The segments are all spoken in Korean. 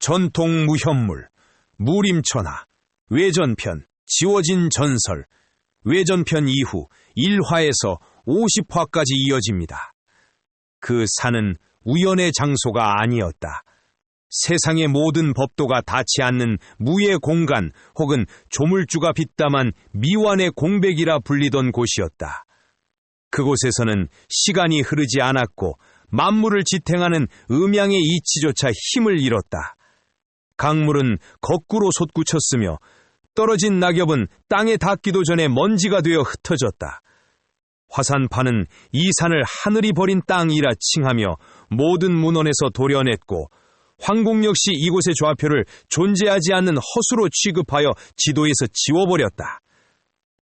전통 무협물, 무림천하, 외전편, 지워진 전설, 외전편 이후 1화에서 50화까지 이어집니다. 그 산은 우연의 장소가 아니었다. 세상의 모든 법도가 닿지 않는 무의 공간 혹은 조물주가 빗담한 미완의 공백이라 불리던 곳이었다. 그곳에서는 시간이 흐르지 않았고 만물을 지탱하는 음양의 이치조차 힘을 잃었다. 강물은 거꾸로 솟구쳤으며 떨어진 낙엽은 땅에 닿기도 전에 먼지가 되어 흩어졌다. 화산파는 이 산을 하늘이 버린 땅이라 칭하며 모든 문헌에서 도려냈고 황궁 역시 이곳의 좌표를 존재하지 않는 허수로 취급하여 지도에서 지워버렸다.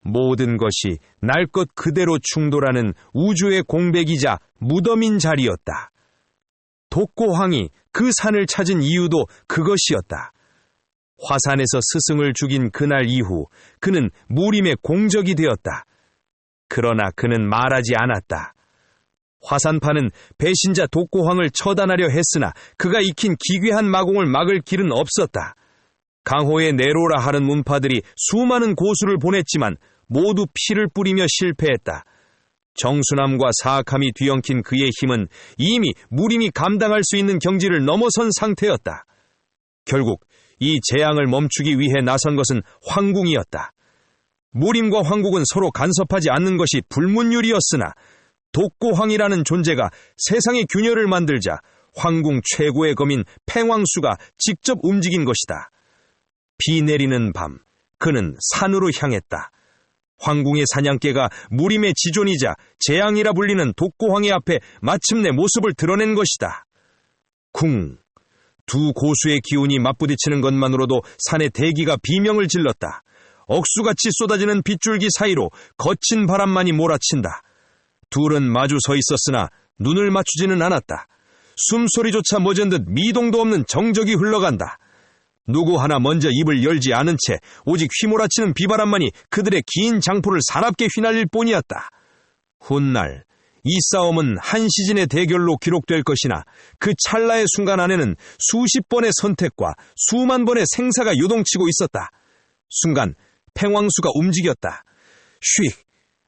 모든 것이 날 것 그대로 충돌하는 우주의 공백이자 무덤인 자리였다. 독고황이 그 산을 찾은 이유도 그것이었다. 화산에서 스승을 죽인 그날 이후 그는 무림의 공적이 되었다. 그러나 그는 말하지 않았다. 화산파는 배신자 독고황을 처단하려 했으나 그가 익힌 기괴한 마공을 막을 길은 없었다. 강호에 내로라 하는 문파들이 수많은 고수를 보냈지만 모두 피를 뿌리며 실패했다. 정순함과 사악함이 뒤엉킨 그의 힘은 이미 무림이 감당할 수 있는 경지를 넘어선 상태였다. 결국 이 재앙을 멈추기 위해 나선 것은 황궁이었다. 무림과 황국은 서로 간섭하지 않는 것이 불문율이었으나 독고황이라는 존재가 세상의 균열을 만들자 황궁 최고의 검인 팽왕수가 직접 움직인 것이다. 비 내리는 밤, 그는 산으로 향했다. 황궁의 사냥개가 무림의 지존이자 재앙이라 불리는 독고황의 앞에 마침내 모습을 드러낸 것이다. 궁, 두 고수의 기운이 맞부딪히는 것만으로도 산의 대기가 비명을 질렀다. 억수같이 쏟아지는 빗줄기 사이로 거친 바람만이 몰아친다. 둘은 마주 서 있었으나 눈을 맞추지는 않았다. 숨소리조차 멎은 듯 미동도 없는 정적이 흘러간다. 누구 하나 먼저 입을 열지 않은 채 오직 휘몰아치는 비바람만이 그들의 긴 장포를 사납게 휘날릴 뿐이었다. 훗날 이 싸움은 한 시즌의 대결로 기록될 것이나 그 찰나의 순간 안에는 수십 번의 선택과 수만 번의 생사가 요동치고 있었다. 순간 팽왕수가 움직였다. 휙!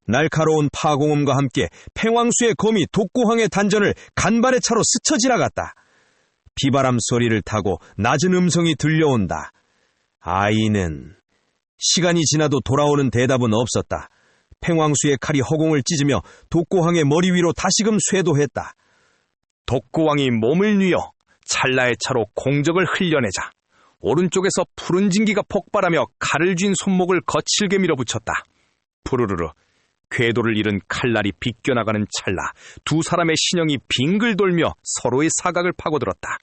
날카로운 파공음과 함께 팽왕수의 검이 독고황의 단전을 간발의 차로 스쳐 지나갔다. 비바람 소리를 타고 낮은 음성이 들려온다. 아이는... 시간이 지나도 돌아오는 대답은 없었다. 팽왕수의 칼이 허공을 찢으며 독고황의 머리 위로 다시금 쇄도했다. 독고황이 몸을 뉘어 찰나의 차로 공적을 흘려내자 오른쪽에서 푸른 진기가 폭발하며 칼을 쥔 손목을 거칠게 밀어붙였다. 푸르르르 궤도를 잃은 칼날이 비껴나가는 찰나 두 사람의 신형이 빙글 돌며 서로의 사각을 파고들었다.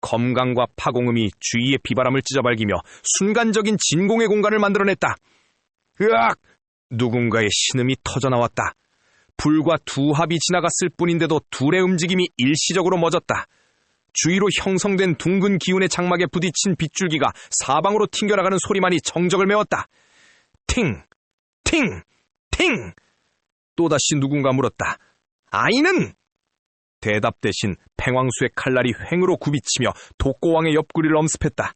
검강과 파공음이 주위의 비바람을 찢어발기며 순간적인 진공의 공간을 만들어냈다. 으악! 누군가의 신음이 터져나왔다. 불과 두 합이 지나갔을 뿐인데도 둘의 움직임이 일시적으로 멎었다. 주위로 형성된 둥근 기운의 장막에 부딪힌 빗줄기가 사방으로 튕겨나가는 소리만이 정적을 메웠다. 팅! 팅! 팅! 또다시 누군가 물었다. 아이는? 대답 대신 팽왕수의 칼날이 횡으로 굽이치며 독고왕의 옆구리를 엄습했다.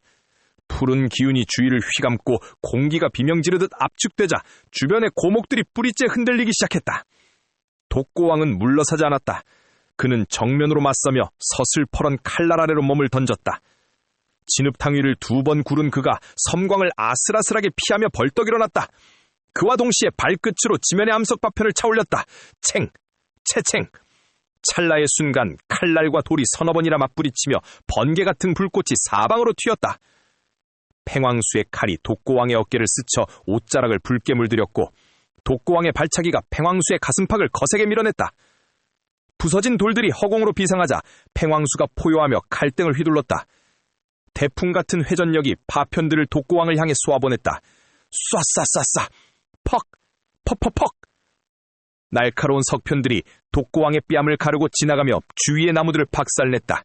푸른 기운이 주위를 휘감고 공기가 비명지르듯 압축되자 주변의 고목들이 뿌리째 흔들리기 시작했다. 독고왕은 물러서지 않았다. 그는 정면으로 맞서며 서슬퍼런 칼날 아래로 몸을 던졌다. 진흙탕 위를 두 번 구른 그가 섬광을 아슬아슬하게 피하며 벌떡 일어났다. 그와 동시에 발끝으로 지면의 암석파편을 차올렸다. 챙! 채챙! 찰나의 순간 칼날과 돌이 서너 번이나 맞부딪히며 번개 같은 불꽃이 사방으로 튀었다. 팽왕수의 칼이 독고왕의 어깨를 스쳐 옷자락을 붉게 물들였고 독고왕의 발차기가 팽왕수의 가슴팍을 거세게 밀어냈다. 부서진 돌들이 허공으로 비상하자 팽왕수가 포효하며 칼등을 휘둘렀다. 태풍 같은 회전력이 파편들을 독고왕을 향해 쏘아보냈다. 쏴쏴쏴쏴! 퍽! 퍽퍽퍽! 날카로운 석편들이 독고왕의 뺨을 가르고 지나가며 주위의 나무들을 박살냈다.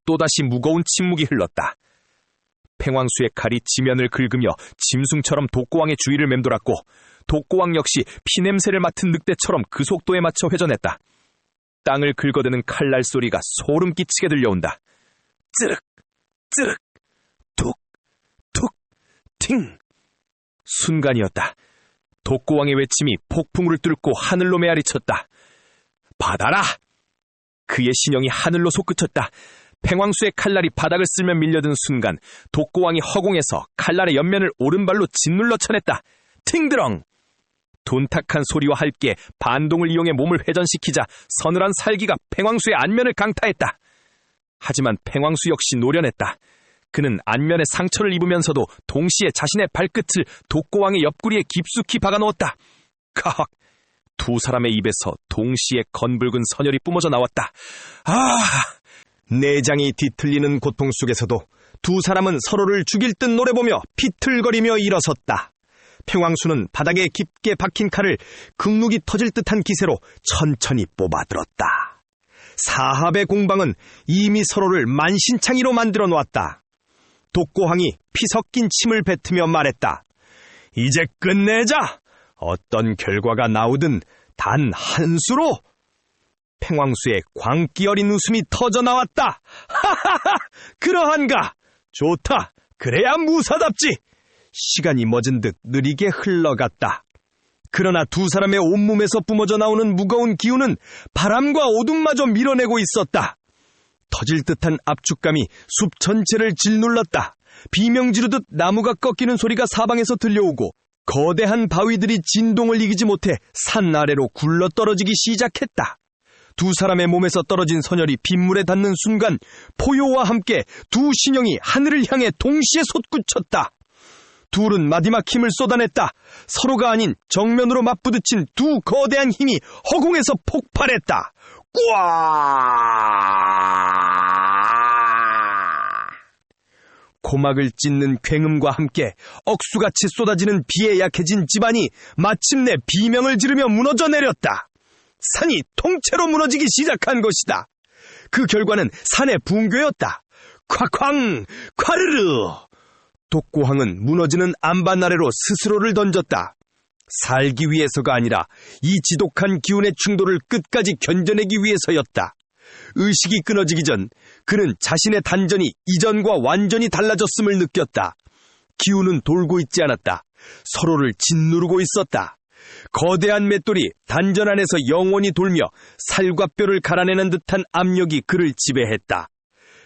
또다시 무거운 침묵이 흘렀다. 팽왕수의 칼이 지면을 긁으며 짐승처럼 독고왕의 주위를 맴돌았고 독고왕 역시 피냄새를 맡은 늑대처럼 그 속도에 맞춰 회전했다. 땅을 긁어대는 칼날 소리가 소름 끼치게 들려온다. 찌륵! 쯔륵, 툭, 툭, 팅. 순간이었다. 독고왕의 외침이 폭풍우를 뚫고 하늘로 메아리쳤다. 받아라! 그의 신형이 하늘로 솟구쳤다. 팽왕수의 칼날이 바닥을 쓸며 밀려든 순간 독고왕이 허공에서 칼날의 옆면을 오른발로 짓눌러 쳐냈다. 팅드렁! 돈탁한 소리와 함께 반동을 이용해 몸을 회전시키자 서늘한 살기가 팽왕수의 안면을 강타했다. 하지만 팽왕수 역시 노련했다. 그는 안면에 상처를 입으면서도 동시에 자신의 발끝을 독고왕의 옆구리에 깊숙이 박아넣었다. 카헉! 두 사람의 입에서 동시에 건붉은 선혈이 뿜어져 나왔다. 아! 내장이 뒤틀리는 고통 속에서도 두 사람은 서로를 죽일 듯 노래보며 비틀거리며 일어섰다. 팽왕수는 바닥에 깊게 박힌 칼을 극룩이 터질 듯한 기세로 천천히 뽑아들었다. 사합의 공방은 이미 서로를 만신창이로 만들어 놓았다. 독고왕이 피 섞인 침을 뱉으며 말했다. 이제 끝내자! 어떤 결과가 나오든 단 한 수로! 팽왕수의 광기 어린 웃음이 터져 나왔다. 하하하! 그러한가? 좋다. 그래야 무사답지. 시간이 멎은 듯 느리게 흘러갔다. 그러나 두 사람의 온몸에서 뿜어져 나오는 무거운 기운은 바람과 오둠마저 밀어내고 있었다. 터질 듯한 압축감이 숲 전체를 짓눌렀다. 비명 지르듯 나무가 꺾이는 소리가 사방에서 들려오고 거대한 바위들이 진동을 이기지 못해 산 아래로 굴러떨어지기 시작했다. 두 사람의 몸에서 떨어진 선혈이 빗물에 닿는 순간 포효와 함께 두 신형이 하늘을 향해 동시에 솟구쳤다. 둘은 마지막 힘을 쏟아냈다. 서로가 아닌 정면으로 맞부딪힌 두 거대한 힘이 허공에서 폭발했다. 꽉! 고막을 찢는 굉음과 함께 억수같이 쏟아지는 비에 약해진 집안이 마침내 비명을 지르며 무너져 내렸다. 산이 통째로 무너지기 시작한 것이다. 그 결과는 산의 붕괴였다. 콱쾅! 콰르르! 독고왕은 무너지는 안반 아래로 스스로를 던졌다. 살기 위해서가 아니라 이 지독한 기운의 충돌을 끝까지 견뎌내기 위해서였다. 의식이 끊어지기 전 그는 자신의 단전이 이전과 완전히 달라졌음을 느꼈다. 기운은 돌고 있지 않았다. 서로를 짓누르고 있었다. 거대한 맷돌이 단전 안에서 영원히 돌며 살과 뼈를 갈아내는 듯한 압력이 그를 지배했다.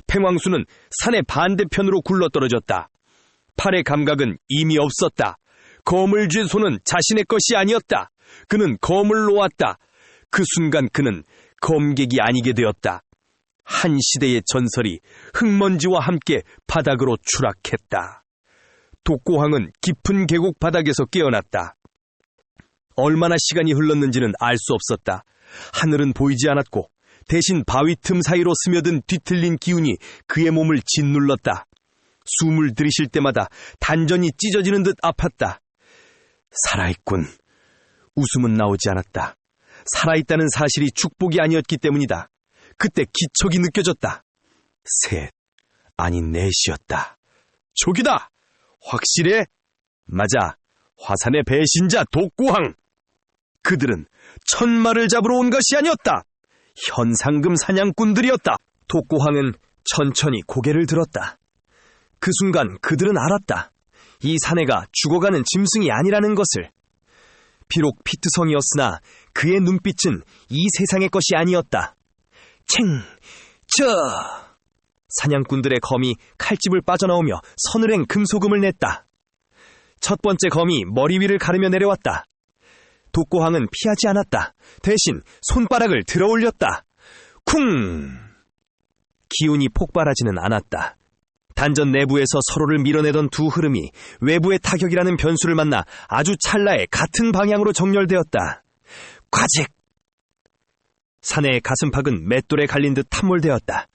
팽왕수는 산의 반대편으로 굴러떨어졌다. 팔의 감각은 이미 없었다. 검을 쥔 손은 자신의 것이 아니었다. 그는 검을 놓았다. 그 순간 그는 검객이 아니게 되었다. 한 시대의 전설이 흙먼지와 함께 바닥으로 추락했다. 독고왕은 깊은 계곡 바닥에서 깨어났다. 얼마나 시간이 흘렀는지는 알 수 없었다. 하늘은 보이지 않았고 대신 바위 틈 사이로 스며든 뒤틀린 기운이 그의 몸을 짓눌렀다. 숨을 들이쉴 때마다 단전이 찢어지는 듯 아팠다. 살아있군. 웃음은 나오지 않았다. 살아있다는 사실이 축복이 아니었기 때문이다. 그때 기척이 느껴졌다. 셋, 아니 넷이었다. 족이다. 확실해? 맞아. 화산의 배신자 독고왕. 그들은 천마를 잡으러 온 것이 아니었다. 현상금 사냥꾼들이었다. 독고왕은 천천히 고개를 들었다. 그 순간 그들은 알았다. 이 사내가 죽어가는 짐승이 아니라는 것을. 비록 피트성이었으나 그의 눈빛은 이 세상의 것이 아니었다. 챙! 저! 사냥꾼들의 검이 칼집을 빠져나오며 서늘행 금소금을 냈다. 첫 번째 검이 머리 위를 가르며 내려왔다. 독고왕은 피하지 않았다. 대신 손바닥을 들어 올렸다. 쿵! 기운이 폭발하지는 않았다. 단전 내부에서 서로를 밀어내던 두 흐름이 외부의 타격이라는 변수를 만나 아주 찰나에 같은 방향으로 정렬되었다. 과직! 사내의 가슴팍은 맷돌에 갈린 듯 탐몰되었다.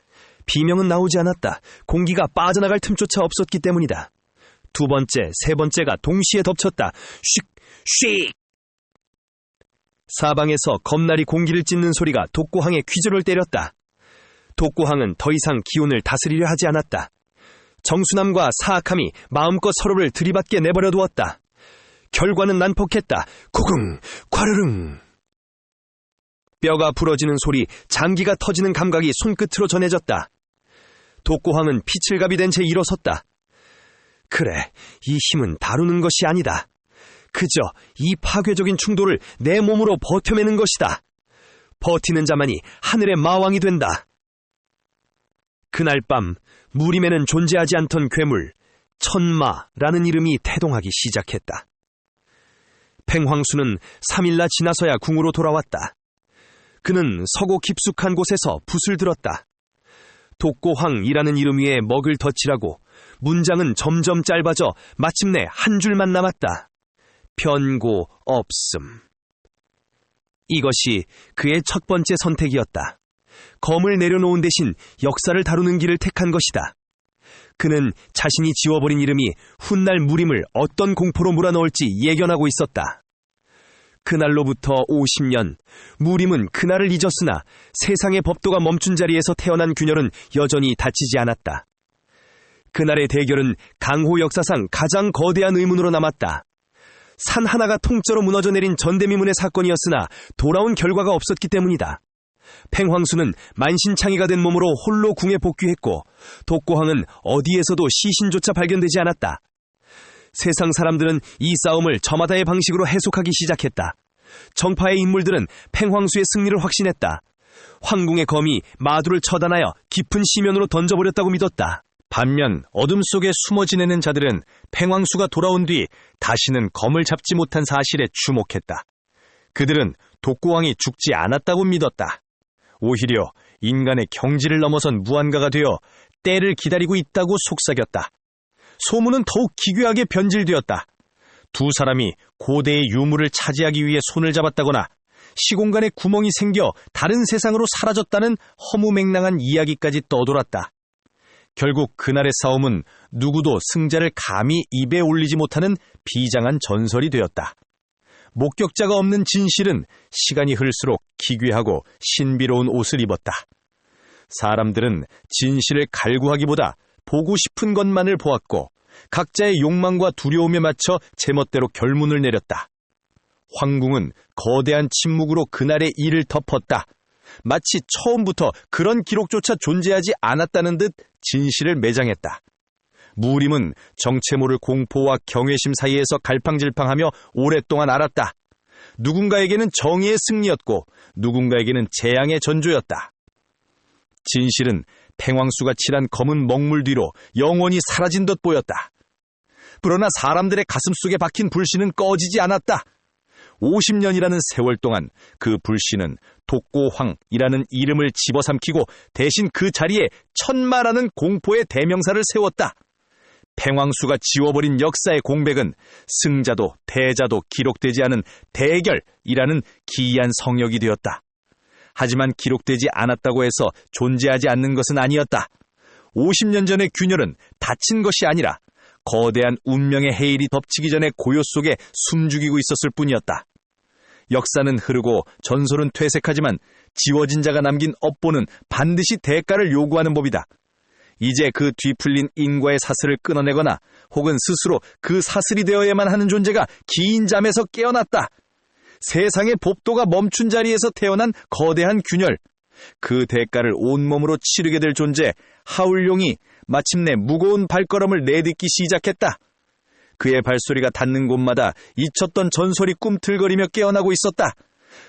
비명은 나오지 않았다. 공기가 빠져나갈 틈조차 없었기 때문이다. 두 번째, 세 번째가 동시에 덮쳤다. 슉! 슉! 사방에서 겁날이 공기를 찢는 소리가 독고왕의 퀴즈를 때렸다. 독고왕은 더 이상 기운을 다스리려 하지 않았다. 정순함과 사악함이 마음껏 서로를 들이받게 내버려 두었다. 결과는 난폭했다. 고궁! 콰르릉! 뼈가 부러지는 소리, 장기가 터지는 감각이 손끝으로 전해졌다. 독고황은 피칠갑이 된 채 일어섰다. 그래, 이 힘은 다루는 것이 아니다. 그저 이 파괴적인 충돌을 내 몸으로 버텨내는 것이다. 버티는 자만이 하늘의 마왕이 된다. 그날 밤 무림에는 존재하지 않던 괴물 천마라는 이름이 태동하기 시작했다. 팽황수는 3일나 지나서야 궁으로 돌아왔다. 그는 서고 깊숙한 곳에서 붓을 들었다. 독고황이라는 이름 위에 먹을 덧칠하고 문장은 점점 짧아져 마침내 한 줄만 남았다. 변고 없음. 이것이 그의 첫 번째 선택이었다. 검을 내려놓은 대신 역사를 다루는 길을 택한 것이다. 그는 자신이 지워버린 이름이 훗날 무림을 어떤 공포로 몰아넣을지 예견하고 있었다. 그날로부터 50년, 무림은 그날을 잊었으나 세상의 법도가 멈춘 자리에서 태어난 균열은 여전히 닫히지 않았다. 그날의 대결은 강호 역사상 가장 거대한 의문으로 남았다. 산 하나가 통째로 무너져 내린 전대미문의 사건이었으나 돌아온 결과가 없었기 때문이다. 팽황수는 만신창이가 된 몸으로 홀로 궁에 복귀했고 독고황은 어디에서도 시신조차 발견되지 않았다. 세상 사람들은 이 싸움을 저마다의 방식으로 해석하기 시작했다. 정파의 인물들은 팽황수의 승리를 확신했다. 황궁의 검이 마두를 처단하여 깊은 시면으로 던져버렸다고 믿었다. 반면 어둠 속에 숨어 지내는 자들은 팽황수가 돌아온 뒤 다시는 검을 잡지 못한 사실에 주목했다. 그들은 독고왕이 죽지 않았다고 믿었다. 오히려 인간의 경지를 넘어선 무한가가 되어 때를 기다리고 있다고 속삭였다. 소문은 더욱 기괴하게 변질되었다. 두 사람이 고대의 유물을 차지하기 위해 손을 잡았다거나 시공간에 구멍이 생겨 다른 세상으로 사라졌다는 허무맹랑한 이야기까지 떠돌았다. 결국 그날의 싸움은 누구도 승자를 감히 입에 올리지 못하는 비장한 전설이 되었다. 목격자가 없는 진실은 시간이 흘수록 기괴하고 신비로운 옷을 입었다. 사람들은 진실을 갈구하기보다 보고 싶은 것만을 보았고 각자의 욕망과 두려움에 맞춰 제멋대로 결문을 내렸다. 황궁은 거대한 침묵으로 그날의 일을 덮었다. 마치 처음부터 그런 기록조차 존재하지 않았다는 듯 진실을 매장했다. 무림은 정체 모를 공포와 경외심 사이에서 갈팡질팡하며 오랫동안 앓았다. 누군가에게는 정의의 승리였고 누군가에게는 재앙의 전조였다. 진실은 팽황수가 칠한 검은 먹물 뒤로 영원히 사라진 듯 보였다. 그러나 사람들의 가슴속에 박힌 불신은 꺼지지 않았다. 50년이라는 세월 동안 그 불신은 독고황이라는 이름을 집어삼키고 대신 그 자리에 천마라는 공포의 대명사를 세웠다. 팽황수가 지워버린 역사의 공백은 승자도 패자도 기록되지 않은 대결이라는 기이한 성역이 되었다. 하지만 기록되지 않았다고 해서 존재하지 않는 것은 아니었다. 50년 전의 균열은 닫힌 것이 아니라 거대한 운명의 해일이 덮치기 전에 고요 속에 숨죽이고 있었을 뿐이었다. 역사는 흐르고 전설은 퇴색하지만 지워진 자가 남긴 업보는 반드시 대가를 요구하는 법이다. 이제 그 뒤풀린 인과의 사슬을 끊어내거나 혹은 스스로 그 사슬이 되어야만 하는 존재가 긴 잠에서 깨어났다. 세상의 법도가 멈춘 자리에서 태어난 거대한 균열, 그 대가를 온몸으로 치르게 될 존재 하울룡이 마침내 무거운 발걸음을 내딛기 시작했다. 그의 발소리가 닿는 곳마다 잊혔던 전설이 꿈틀거리며 깨어나고 있었다.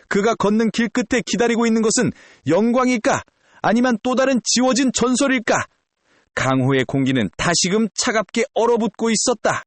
그가 걷는 길 끝에 기다리고 있는 것은 영광일까? 아니면 또 다른 지워진 전설일까? 강호의 공기는 다시금 차갑게 얼어붙고 있었다.